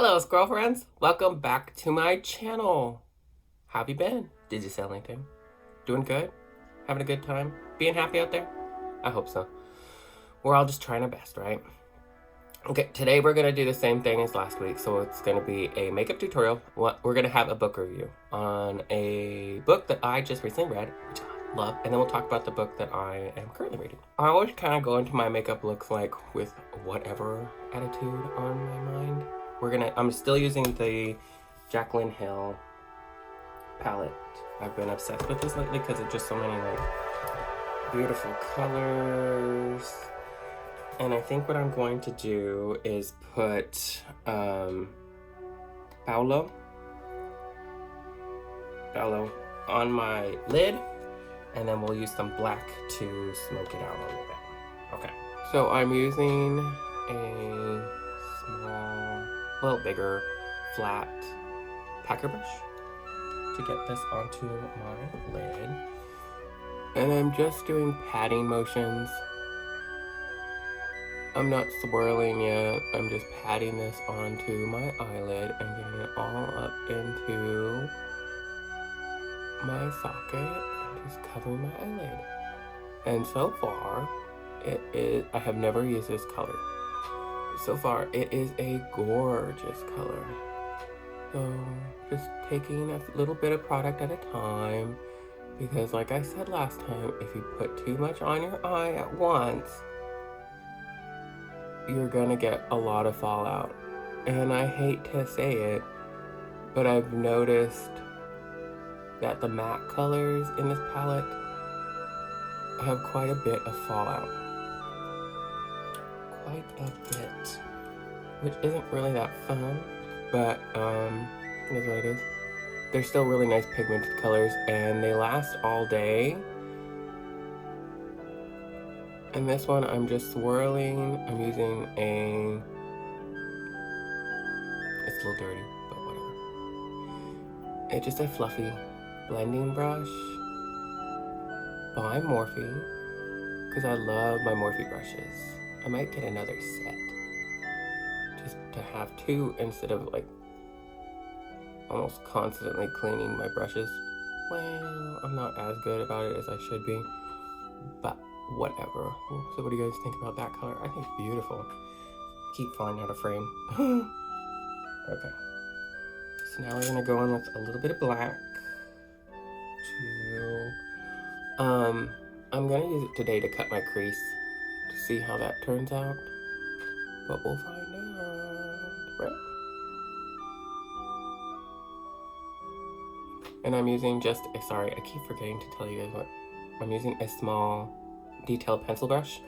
Hello, squirrel friends. Welcome back to my channel. How have you been? Did you sell anything? Doing good? Having a good time? Being happy out there? I hope so. We're all just trying our best, right? Okay, today we're going to do the same thing as last week. So it's going to be a makeup tutorial. We're going to have a book review on a book that I just recently read, which I love. And then we'll talk about the book that I am currently reading. I always kind of go into my makeup looks like with whatever attitude on my mind. I'm still using the Jaclyn Hill palette. I've been obsessed with this lately because it's just so many like beautiful colors. And I think what I'm going to do is put Paolo on my lid, and then we'll use some black to smoke it out a little bit. Okay, so I'm using a small, little bigger, flat packer brush to get this onto my lid. And I'm just doing patting motions. I'm not swirling yet. I'm just patting this onto my eyelid and getting it all up into my socket and just covering my eyelid. And so far, I have never used this color. So far, it is a gorgeous color. So, just taking a little bit of product at a time, because like I said last time, if you put too much on your eye at once, you're gonna get a lot of fallout. And I hate to say it, but I've noticed that the matte colors in this palette have quite a bit of fallout. Quite a bit. Which isn't really that fun, but it is what it is. They're still really nice pigmented colors and they last all day. And this one I'm just swirling. I'm using it's a little dirty, but whatever. It's just a fluffy blending brush by Morphe, because I love my Morphe brushes. I might get another set, just to have two instead of like almost constantly cleaning my brushes. Well, I'm not as good about it as I should be, but whatever. So what do you guys think about that color? I think it's beautiful. Keep falling out of frame. Okay. So now we're gonna go in with a little bit of black to, I'm gonna use it today to cut my crease to see how that turns out. But we'll find out, right? And I'm using just, sorry, I keep forgetting to tell you guys what. I'm using a small detailed pencil brush.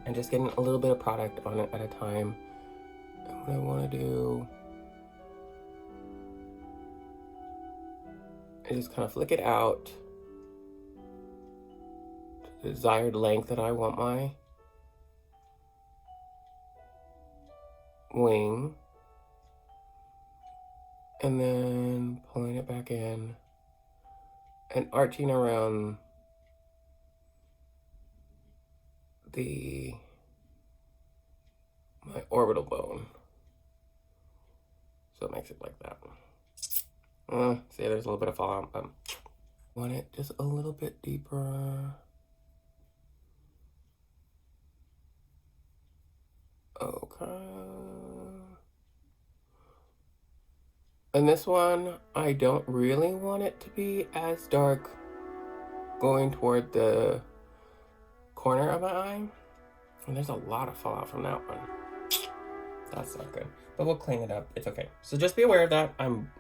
And just getting a little bit of product on it at a time. And what I want to do is just kind of flick it out to the desired length that I want my wing. And then pulling it back in and arching around my orbital bone. So it makes it like that. See, there's a little bit of fallout, but want it just a little bit deeper. Okay. And this one, I don't really want it to be as dark going toward the corner of my eye. And there's a lot of fallout from that one. That's not good. But we'll clean it up. It's okay. So just be aware of that. I'm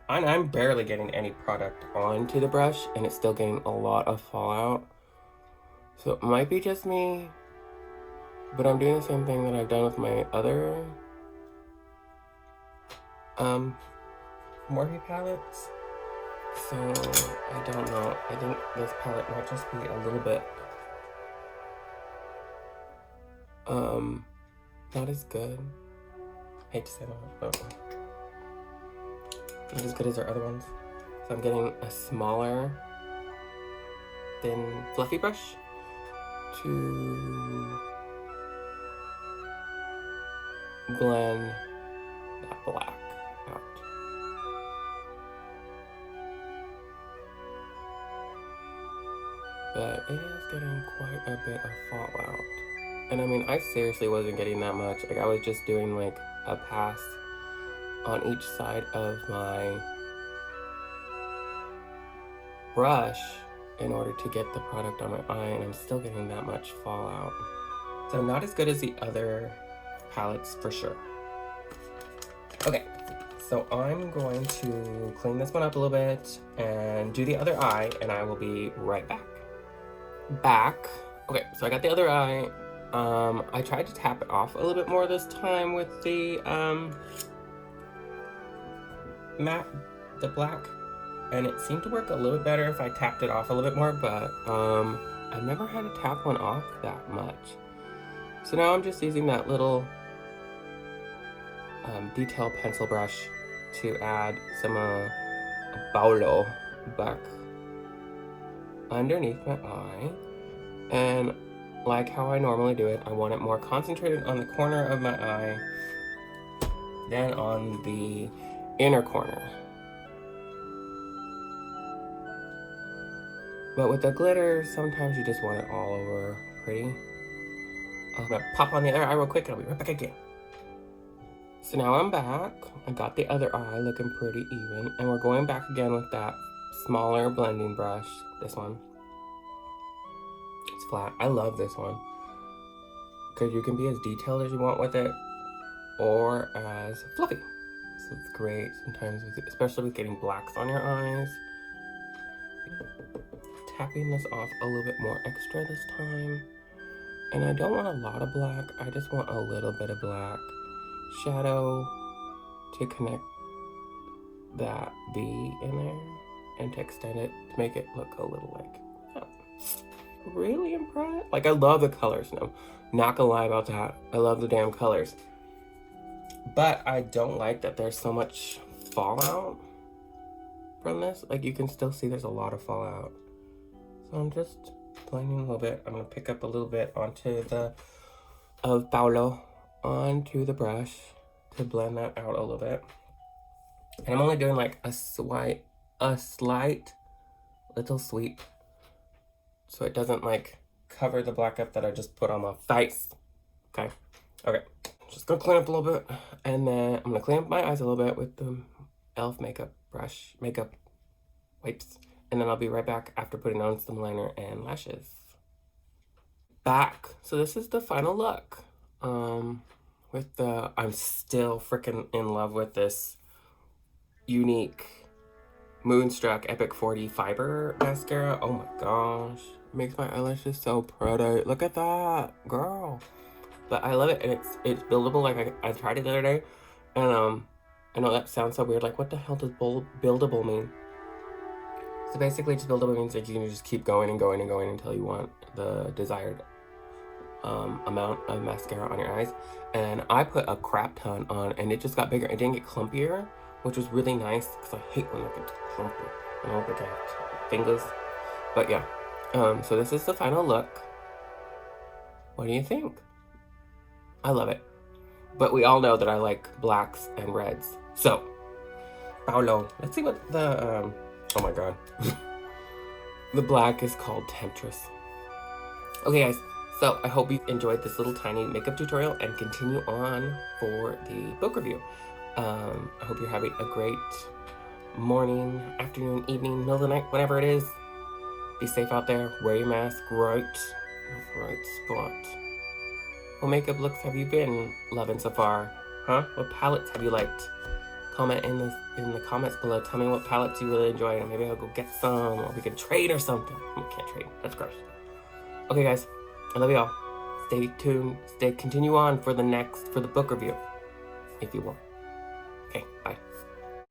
barely getting any product onto the brush and it's still getting a lot of fallout. So it might be just me, but I'm doing the same thing that I've done with my other Morphe palettes. So I don't know. I think this palette might just be a little bit not as good. I hate to say that, but not as good as our other ones. So I'm getting a smaller, thin, fluffy brush to blend that black out. But it is getting quite a bit of fallout. And I mean, I seriously wasn't getting that much. Like, I was just doing like a pass on each side of my brush in order to get the product on my eye, and I'm still getting that much fallout. So not as good as the other palettes for sure. Okay, so I'm going to clean this one up a little bit and do the other eye, and I will be right back. Okay, so I got the other eye. I tried to tap it off a little bit more this time with the matte, the black, and it seemed to work a little bit better if I tapped it off a little bit more, but I've never had to tap one off that much. So now I'm just using that little detail pencil brush to add some Paulo back underneath my eye. And like how I normally do it, I want it more concentrated on the corner of my eye than on the inner corner. But with the glitter, sometimes you just want it all over pretty. I'm gonna pop on the other eye real quick and I'll be right back again. So now I'm back. I got the other eye looking pretty even, and we're going back again with that smaller blending brush. This one. It's flat. I love this one because you can be as detailed as you want with it or as fluffy. So it's great sometimes, especially with getting blacks on your eyes. Tapping this off a little bit more extra this time. And I don't want a lot of black, I just want a little bit of black shadow to connect that V in there and to extend it to make it look a little like, oh, really impressed. Like, I love the colors. No, not gonna lie about that. I love the damn colors. But I don't like that there's so much fallout from this. Like, you can still see there's a lot of fallout. So I'm just blending a little bit. I'm gonna pick up a little bit onto the Paulo onto the brush to blend that out a little bit. And I'm only doing like a slight little sweep, so it doesn't like cover the black up that I just put on my face. Okay. Just gonna clean up a little bit, and then I'm gonna clean up my eyes a little bit with the E.l.f. makeup wipes. And then I'll be right back after putting on some liner and lashes. Back. So this is the final look. With the, I'm still freaking in love with this Younique Moonstruck Epic 40 Fiber Mascara. Oh my gosh. It makes my eyelashes so pretty. Look at that, girl. But I love it, and it's buildable. Like I tried it the other day, and I know that sounds so weird. Like, what the hell does buildable mean? So basically, just buildable means that you can just keep going and going and going until you want the desired amount of mascara on your eyes. And I put a crap ton on, and it just got bigger. It didn't get clumpier, which was really nice because I hate when it gets clumpy. I don't think I have fingers. But yeah, so this is the final look. What do you think? I love it. But we all know that I like blacks and reds. So, Paulo, let's see what the, oh my god. The black is called Temptress. Okay guys, so I hope you enjoyed this little tiny makeup tutorial and continue on for the book review. I hope you're having a great morning, afternoon, evening, middle of the night, whatever it is. Be safe out there, wear your mask right spot. What makeup looks have you been loving so far? Huh? What palettes have you liked? Comment in the comments below. Tell me what palettes you really enjoy, and maybe I'll go get some, or we can trade or something. We can't trade. That's gross. Okay, guys. I love y'all. Stay tuned. Continue on for the book review, if you want. Okay, bye.